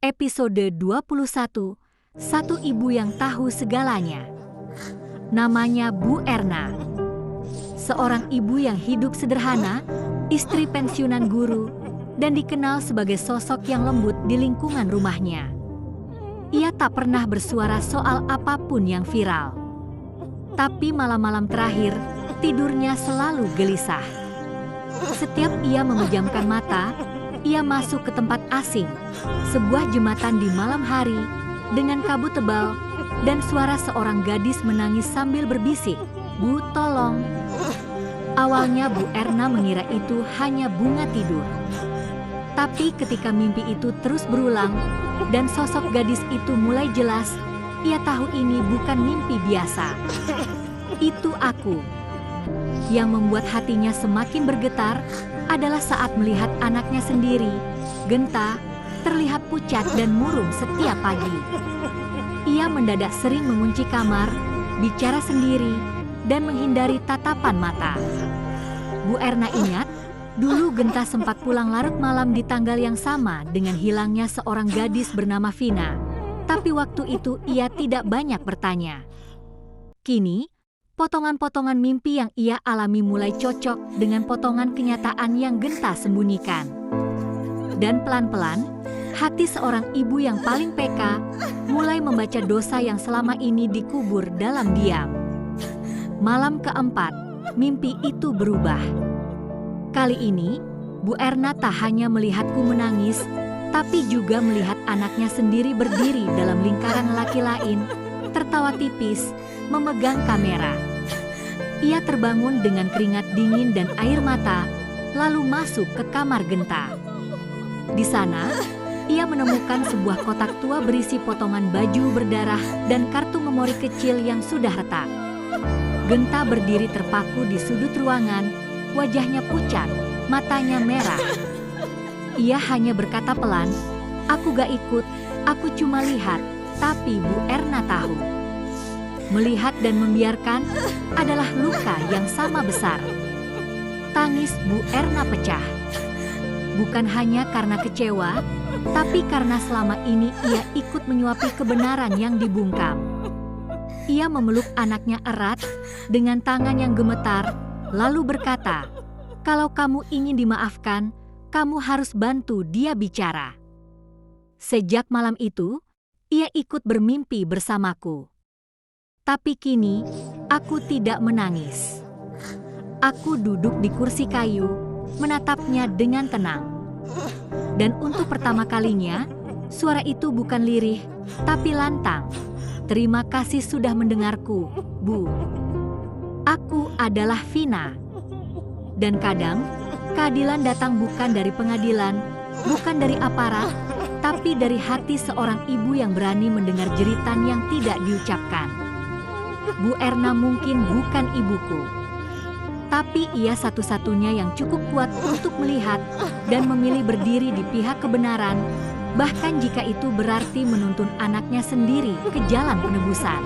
Episode 21, Satu Ibu yang Tahu Segalanya. Namanya Bu Erna. Seorang ibu yang hidup sederhana, istri pensiunan guru, dan dikenal sebagai sosok yang lembut di lingkungan rumahnya. Ia tak pernah bersuara soal apapun yang viral. Tapi malam-malam terakhir, tidurnya selalu gelisah. Setiap ia memejamkan mata, ia masuk ke tempat asing, sebuah jembatan di malam hari, dengan kabut tebal, dan suara seorang gadis menangis sambil berbisik, "Bu, tolong." Awalnya Bu Erna mengira itu hanya bunga tidur. Tapi ketika mimpi itu terus berulang, dan sosok gadis itu mulai jelas, ia tahu ini bukan mimpi biasa. Itu aku. Yang membuat hatinya semakin bergetar adalah saat melihat anaknya sendiri, Genta, terlihat pucat dan murung setiap pagi. Ia mendadak sering mengunci kamar, bicara sendiri, dan menghindari tatapan mata. Bu Erna ingat, dulu Genta sempat pulang larut malam di tanggal yang sama dengan hilangnya seorang gadis bernama Vina. Tapi waktu itu ia tidak banyak bertanya. Kini, potongan-potongan mimpi yang ia alami mulai cocok dengan potongan kenyataan yang Genta sembunyikan. Dan pelan-pelan, hati seorang ibu yang paling peka mulai membaca dosa yang selama ini dikubur dalam diam. Malam keempat, mimpi itu berubah. Kali ini, Bu Erna tak hanya melihatku menangis, tapi juga melihat anaknya sendiri berdiri dalam lingkaran laki lain, tertawa tipis, memegang kamera. Ia terbangun dengan keringat dingin dan air mata, lalu masuk ke kamar Genta. Di sana, ia menemukan sebuah kotak tua berisi potongan baju berdarah dan kartu memori kecil yang sudah retak. Genta berdiri terpaku di sudut ruangan, wajahnya pucat, matanya merah. Ia hanya berkata pelan, "Aku gak ikut, aku cuma lihat." Tapi Bu Erna tahu. Melihat dan membiarkan adalah luka yang sama besar. Tangis Bu Erna pecah. Bukan hanya karena kecewa, tapi karena selama ini ia ikut menyuapi kebenaran yang dibungkam. Ia memeluk anaknya erat dengan tangan yang gemetar, lalu berkata, "Kalau kamu ingin dimaafkan, kamu harus bantu dia bicara." Sejak malam itu, ia ikut bermimpi bersamaku. Tapi kini, aku tidak menangis. Aku duduk di kursi kayu, menatapnya dengan tenang. Dan untuk pertama kalinya, suara itu bukan lirih, tapi lantang. "Terima kasih sudah mendengarku, Bu. Aku adalah Vina." Dan kadang, keadilan datang bukan dari pengadilan, bukan dari aparat, tapi dari hati seorang ibu yang berani mendengar jeritan yang tidak diucapkan. Bu Erna mungkin bukan ibuku, tapi ia satu-satunya yang cukup kuat untuk melihat dan memilih berdiri di pihak kebenaran, bahkan jika itu berarti menuntun anaknya sendiri ke jalan penebusan.